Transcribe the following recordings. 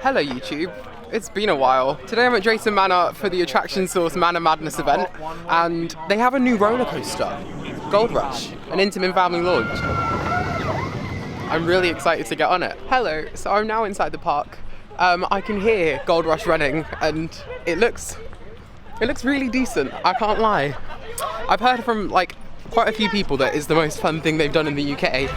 Hello YouTube, it's been a while. Today I'm at Drayton Manor for the Attraction Source Manor Madness event, and they have a new roller coaster, Gold Rush, an Intamin family launch. I'm really excited to get on it. Hello, so I'm now inside the park. I can hear Gold Rush running, and it looks really decent, I can't lie. I've heard from like quite a few people that it's the most fun thing they've done in the UK.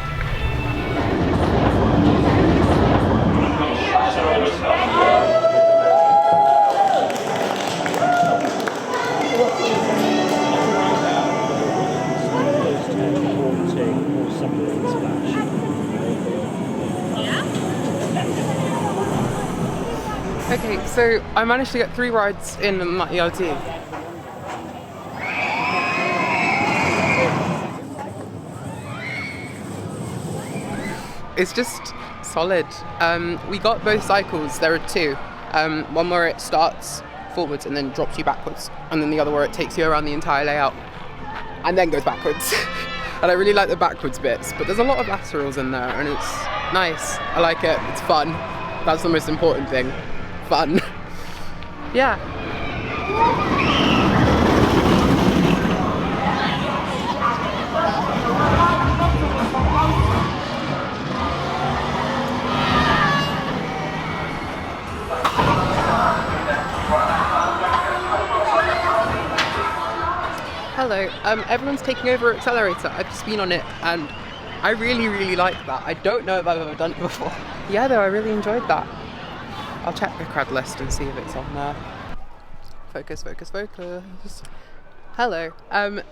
Okay, so I managed to get 3 rides in that ERT. It's just solid. We got both cycles, there are 2. One where it starts forwards and then drops you backwards, and then the other where it takes you around the entire layout and then goes backwards. And I really like the backwards bits, but there's a lot of laterals in there and it's nice. I like it, it's fun. That's the most important thing. Fun. Yeah. Hello, everyone's taking over Accelerator. I've just been on it and I really like that. I don't know if I've ever done it before. Yeah though, I really enjoyed that. I'll check the crowd list and see if it's on there. Focus. Hello.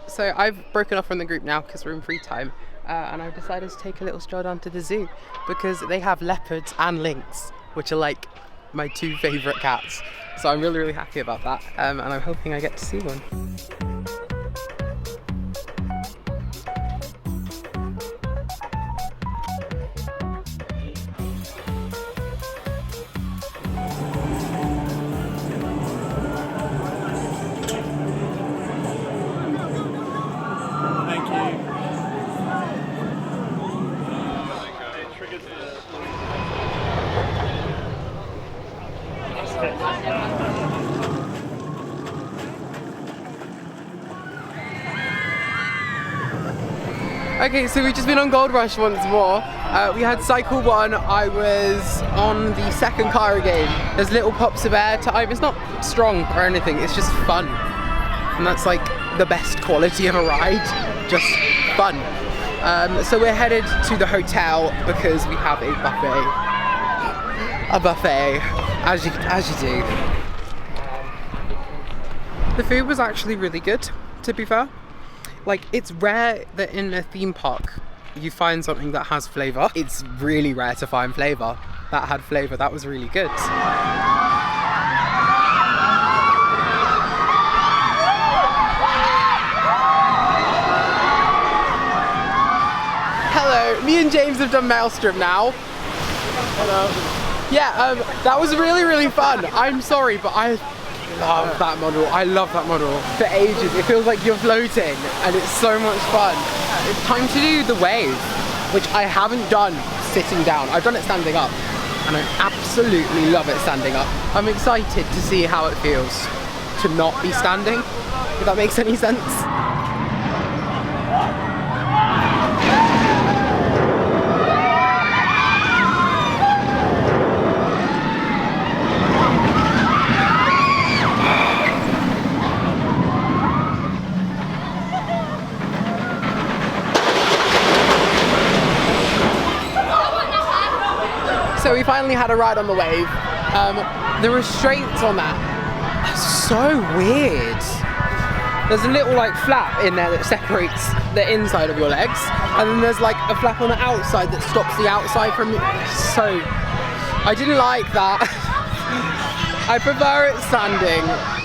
So I've broken off from the group now because we're in free time, and I've decided to take a little stroll down to the zoo because they have leopards and lynx, which are like my 2 favourite cats. So I'm really happy about that, and I'm hoping I get to see one. Okay, so we've just been on Gold Rush once more. We had cycle 1, I was on the second car again. There's little pops of air time. It's not strong or anything, it's just fun. And that's like the best quality of a ride, just fun. So we're headed to the hotel because we have a buffet. A buffet, as you do. The food was actually really good, to be fair. Like, it's rare that in a theme park you find something that has flavour. It's really rare to find flavour. That had flavour, that was really good. Hello, me and James have done Maelstrom now. Hello. Yeah, that was really fun. I'm sorry, but I love that model. I love that model. For ages, it feels like you're floating and it's so much fun. It's time to do the wave, which I haven't done sitting down. I've done it standing up and I absolutely love it standing up. I'm excited to see how it feels to not be standing, if that makes any sense. So we finally had a ride on the wave. The restraints on that are so weird. There's a little like flap in there that separates the inside of your legs, and then there's like a flap on the outside that stops the outside from it. So I didn't like that. I prefer it standing.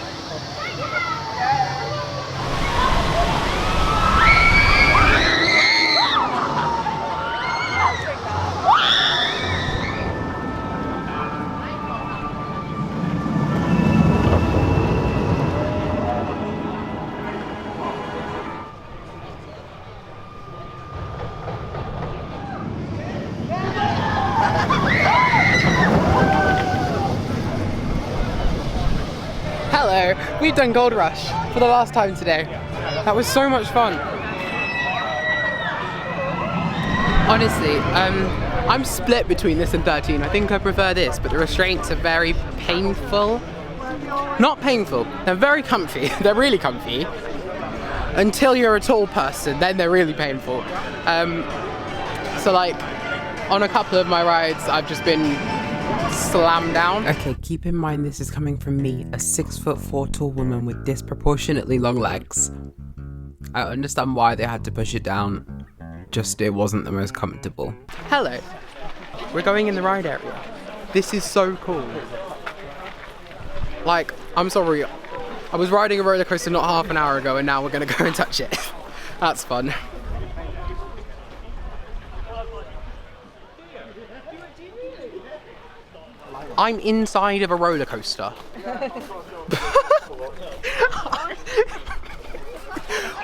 Hello, we've done Gold Rush for the last time today. That was so much fun. Honestly, I'm split between this and 13. I think I prefer this, but the restraints are very painful. Not painful, they're very comfy. They're really comfy. Until you're a tall person, then they're really painful. So like, on a couple of my rides, I've just been slammed down. Okay, keep in mind this is coming from me, a 6'4" tall woman with disproportionately long legs. I understand why they had to push it down, just it wasn't the most comfortable. Hello, we're going in the ride area. This is so cool. Like, I'm sorry, I was riding a roller coaster not half an hour ago and now we're gonna go and touch it. That's fun. I'm inside of a roller coaster.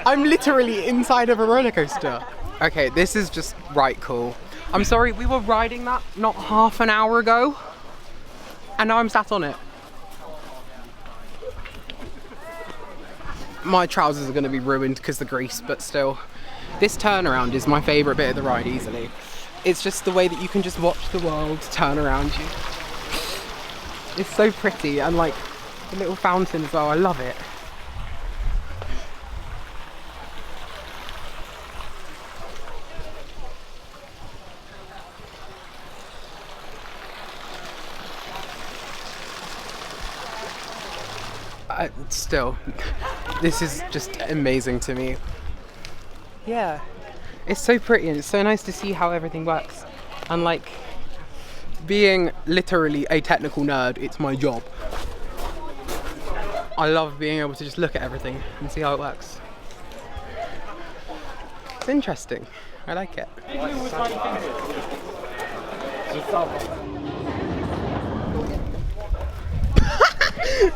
I'm literally inside of a roller coaster. Okay, this is just right cool. I'm sorry, we were riding that not half an hour ago, and now I'm sat on it. My trousers are gonna be ruined because of the grease, but still. This turnaround is my favorite bit of the ride easily. It's just the way that you can just watch the world turn around you. It's so pretty, and like the little fountain as well, I love it. Still, this is just amazing to me. Yeah, it's so pretty and it's so nice to see how everything works. And like, being literally a technical nerd, it's my job. I love being able to just look at everything and see how it works. It's interesting. I like it.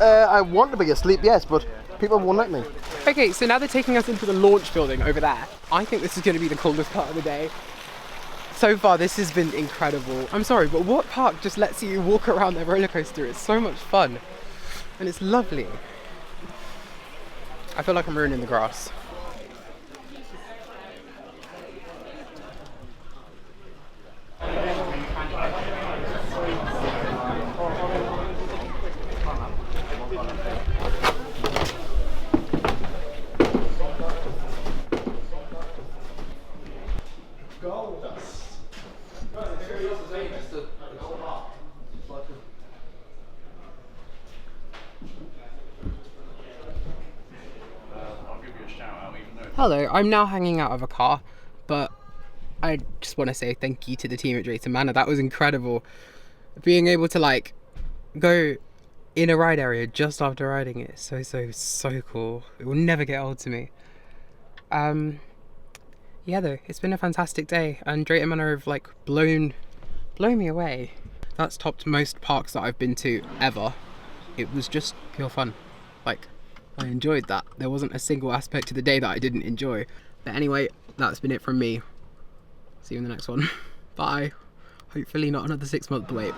I want to be asleep, yes, but people won't let me. Okay, so now they're taking us into the launch building over there. I think this is going to be the coolest part of the day. So far, this has been incredible. I'm sorry, but what park just lets you walk around their roller coaster? It's so much fun. And it's lovely. I feel like I'm ruining the grass. Hello, I'm now hanging out of a car, but I just want to say thank you to the team at Drayton Manor. That was incredible. Being able to like go in a ride area just after riding it is so cool. It will never get old to me. Yeah though, it's been a fantastic day and Drayton Manor have like blown me away. That's topped most parks that I've been to ever. It was just pure fun. Like, I enjoyed that. There wasn't a single aspect of the day that I didn't enjoy. But anyway, that's been it from me. See you in the next one. Bye. Hopefully not another 6-month wait.